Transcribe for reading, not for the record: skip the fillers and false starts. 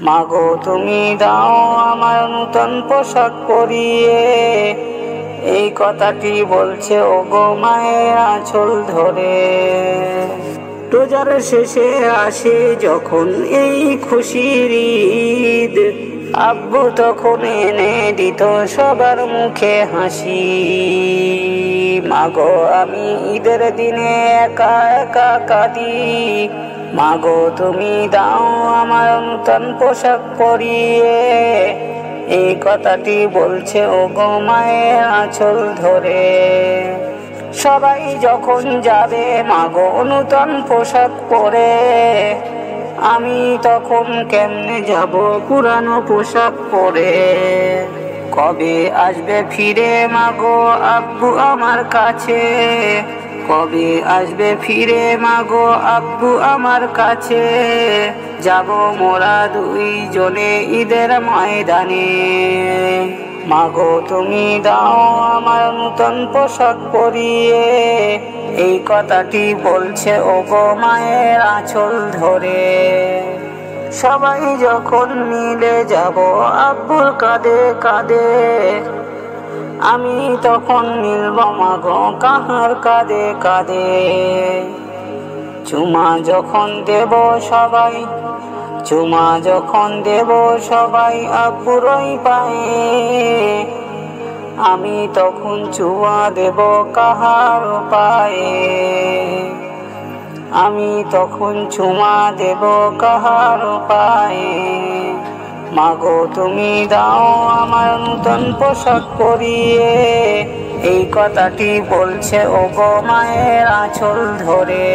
মাগো তুমি দাও আমার নূতন পোশাক পরিয়ে, এই কথাটি বলছে ওগো মায়ের আঁচল ধরে। রোজার শেষে আসে যখন এই খুশির ঈদ, আব্বু তখন এনে দিত সবার মুখে হাসি। মাগো আমি ঈদের দিনে একা একা কাঁদি, মাগো তুমি দাও আমার নূতন পোশাক পরিয়ে, এই কথাটি বলছে ওগো মায়ের আঁচল ধরে। সবাই যখন যাবে মাগো নূতন পোশাক পরে, আমি তখন কেমনে যাব পুরানো পোশাক পরে। কবে আসবে ফিরে মাগো আব্বু আমার কাছে, কবে আসবে ফিরে মাগো আব্বু আমার কাছে, যাব মোরা দুইজনে ঈদের ময়দানে। মাগো তুমি দাও আমার নূতন পোশাক পরিয়ে, এই কথাটি বলছে ওগো মায়ের আঁচল ধরে। সবাই যখন মিলে যাব আব্বুর কাঁধে কাঁধে, আমি তখন মিলব মাগো কাহার কাঁধে কাঁধে। চুমা যখন দেব সবাই, চুমা যখন দেব সবাই আব্বুর ওই পায়ে, আমি তখন চুমা দেব কাহার পায়ে, আমি তখন চুমা দেব কাহার পায়ে। মাগো তুমি দাও আমার নূতন পোশাক পরিয়ে, এই কথাটি বলছে ওগো মায়ের আঁচল ধরে।